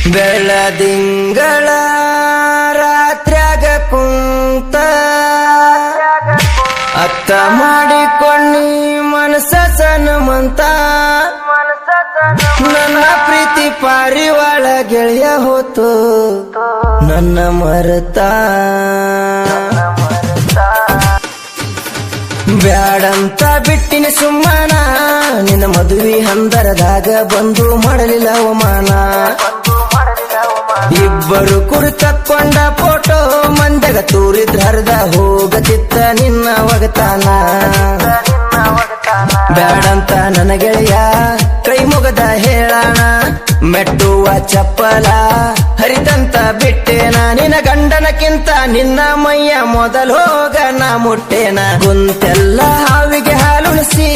ಬೆಳದಿಂಗಳ ರಾತ್ರ್ಯಾಗ ಕುಂತ ಅತ್ತ ಮಾಡಿಕೊಂಡಿ ಮನಸ ಸನಮಂತ ನನ್ನ ಪ್ರೀತಿ ಪಾರಿವಾಳ ಗೆಳೆಯ ಹೋತು ನನ್ನ ಮರತ ಬ್ಯಾಡಂತ ಬಿಟ್ಟಿನ ಸುಮ್ಮನ ನಿನ್ನ ಮದುವೆ ಹಂದರದಾಗ ಬಂದು ಮಾಡಲಿಲ್ಲ ಅವಮಾನ ಇಬ್ಬರು ಕುರಿತಕ್ಕೊಂಡ ಫೋಟೋ ಮಂದಗ ತೂರಿದ್ರ ಹರಿದ ಹೋಗತಿತ್ತ ನಿನ್ನ ಒಗತಾನ ಬ್ಯಾಡಂತ ನನ್ನ ಗೆಳೆಯ ಕೈ ಮುಗದ ಹೇಳಣ ಮೆಟ್ಟುವ ಚಪ್ಪಲ ಹರಿದಂತ ಬಿಟ್ಟೇನ ನಿನ್ನ ಗಂಡನಕ್ಕಿಂತ ನಿನ್ನ ಮೈಯ ಮೊದಲು ಹೋಗ ನಾ ಮುಟ್ಟೇನ ಕುಂತೆಲ್ಲ ಹಾವಿಗೆ ಹಾಲುಣಿಸಿ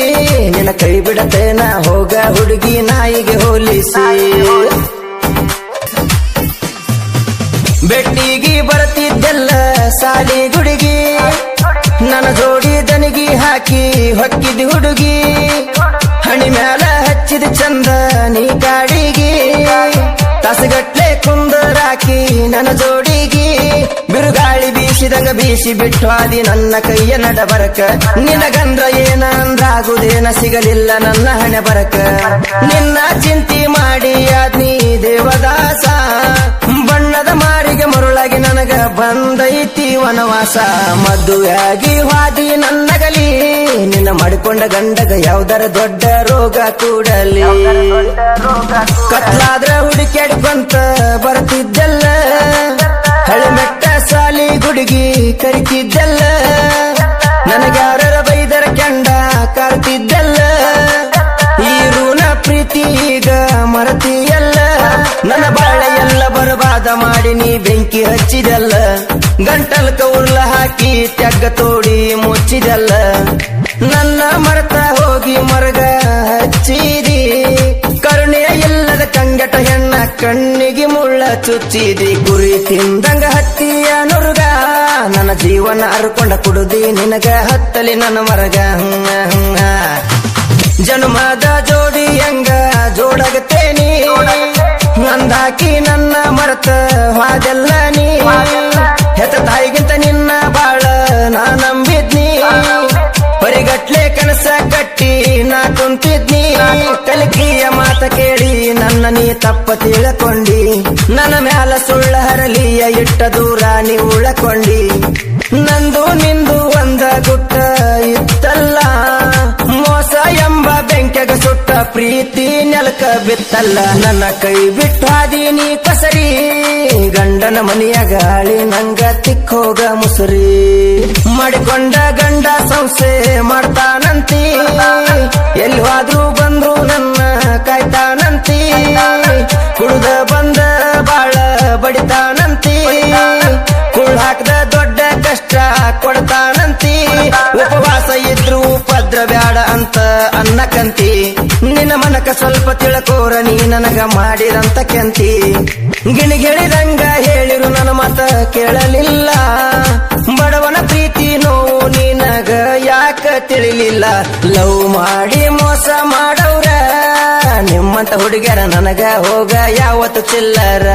ನಿನ್ನ ಕೈ ಬಿಡತೇನ ಹೋಗ ಹುಡುಗಿ ನಾಯಿಗೆ ಹೋಲಿಸಿ ಬೆಟ್ಟಿಗಿ ಬರ್ತಿದ್ದೆಲ್ಲ ಸಾಲಿ ಗುಡುಗಿ ನನ್ನ ಜೋಡಿ ದನಿಗಿ ಹಾಕಿ ಹೊಕ್ಕಿದ ಹುಡುಗಿ ಹಣಿ ಮ್ಯಾಲ ಹಚ್ಚಿದ ಚಂದ ನೀ ಕಾಡಿಗಿ ತಾಸಗಟ್ಲೆ ಕುಂದರಾಕಿ ನನ್ನ ಜೋಡಿಗಿ ಬಿರುಗಾಳಿ ಬೀಸಿದಂಗ ಬೀಸಿ ಬಿಟ್ಟು ಆದಿ ನನ್ನ ಕೈಯ ನಡಬರಕ ನಿನಗಂದ್ರ ಏನ ಅಂದ್ರಾಗುದೇನ ಸಿಗಲಿಲ್ಲ ನನ್ನ ಹಣೆ ಬರಕ ನಿನ್ನ ಚಿಂತಿ ಮಾಡಿ ಆದ್ನಿ ದೇವದಾಸ ಬಣ್ಣದ ಮಾರಿಗೆ ಮರುಳಾಗಿ ನನಗ ಬಂದೈತಿ ವನವಾಸ ಮದುವೆಯಾಗಿ ಹಾದಿ ನನ್ನಗಲಿ ನಿನ್ನ ಮಾಡಿಕೊಂಡ ಗಂಡಗ ಯಾವ್ದರ ದೊಡ್ಡ ರೋಗ ಕೂಡಲಿ ಕತ್ಲಾದ್ರ ಹುಡುಕ್ಯಾಡ್ಕೊಂತ ಬರ್ತಿದ್ದಲ್ಲ ಹಳೆಮೆಟ್ಟ ಸಾಲಿ ಗುಡುಗಿ ಕರಿತಿದ್ದಲ್ಲ ನನಗ್ಯಾರ ಬೈದರ ಕೆಂಡ ಕಾಡ್ತಿದ್ದಲ್ಲ ಈ ಋಣ ಪ್ರೀತಿ ಈಗ ಮರತಿಯಲ್ಲ ನನ್ನ ಬಾಳೆ ಎಲ್ಲ ಬರಬಾದ ಮಾಡಿ ನೀ ಬೆಂಕಿ ಹಚ್ಚಿದಲ್ಲ ಗಂಟಲ್ಕ ಉರ್ಲ ಹಾಕಿ ತೆಗ್ಗ ತೋಡಿ ಮುಚ್ಚಿದಲ್ಲ ನನ್ನ ಮರತ ಹೋಗಿ ಮರಗ ಹಚ್ಚಿದಿ ಕರುಣೆಯ ಇಲ್ಲದ ಕಂಗಟ ಹೆಣ್ಣ ಕಣ್ಣಿಗೆ ಮುಳ್ಳ ಚುಚ್ಚಿದಿ ಗುರಿ ತಿಂದಂಗ ಹತ್ತಿಯ ನುರ್ಗ ನನ್ನ ಜೀವನ ಅರ್ಕೊಂಡ ಕುಡುದಿ ನಿನಗ ಹತ್ತಲಿ ನನ್ನ ಮರಗ ಜನ್ಮದ ಜೋಡಿ ಹಂಗ ಜೋಡಾಗತೇನಿ ನಂದಾಕಿ ನನ್ನ ಮರತ ಹಾದೆಲ್ಲ ನೀ ಹೆತ್ತ ತಾಯಿಗಿಂತ ನಿನ್ನ ಬಾಳ ನಾ ನಂಬಿದ್ನಿ ಪರಿಗಟ್ಲೆ ಕನಸ ಕಟ್ಟಿ ನಾ ಕುಂತಿದ್ನಿ ಕಲಿಕಿಯ ಮಾತ ಕೇಳಿ ನನ್ನ ನೀ ತಪ್ಪ ತಿಳ್ಕೊಂಡಿ ನನ್ನ ಮ್ಯಾಲ ಸುಳ್ಳ ಹರಲಿಯ ಇಟ್ಟ ದೂರ ನೀ ಉಳಕೊಂಡಿ ನಂದು ನಿಂದು ಒಂದ ಗುಟ್ಟ ಇತ್ತಲ್ಲ ಮೋಸ ಎಂಬ ಬೆಂಕೆಗ ಸುಟ್ಟ ಪ್ರೀತಿ ನೆಲಕ ಬಿತ್ತಲ್ಲ ನನ್ನ ಕೈ ಬಿಟ್ಟು ಹಾದೀನಿ ಕಸರಿ ಗಂಡನ ಮನೆಯ ಗಾಳಿ ನಂಗ ತಿಕ್ಕೋಗ ಮುಸುರಿ ಮಾಡಿಕೊಂಡ ಗಂಡ ಸಂಸೆ ಮಾಡ್ತಾನಂತಿ ಎಲ್ಲಿ ಹೋದ್ರು ಬಂದ್ರು ನನ್ನ ಕಾಯ್ತಾನಂತಿ ಕುಡ್ದ ಬಂದ ಬಾಳ ಬಡಿತಾನಂತಿ ಕುಳ್ ಹಾಕದ ದೊಡ್ಡ ಕಷ್ಟ ಕೊಡ್ತಾನಂತಿ ಉಪವಾಸ ಇದ್ರು ಉಪದ್ರ ಬ್ಯಾಡ ಅಂತ ಅನ್ನಕಂತಿ ನಿನ್ನ ಮನಕ ಸ್ವಲ್ಪ ತಿಳ್ಕೋರ ನೀ ನನಗ ಮಾಡಿರಂತ ಕೆಂತಿ ಗಿಣಿಗಿಳಿದಂಗ ಹೇಳಿರು ನನ್ನ ಮಾತ ಕೇಳಲಿಲ್ಲ ಬಡವನ ಪ್ರೀತಿ ನೋವು ನಿನಗ ಯಾಕ ತಿಳಿಲಿಲ್ಲ ಲವ್ ಮಾಡಿ ಮೋಸ ಮಾಡವ್ರ ನಿಮ್ಮಂತ ಹುಡುಗ್ಯಾರ ನನಗ ಹೋಗ ಯಾವತ್ತು ಚಿಲ್ಲರ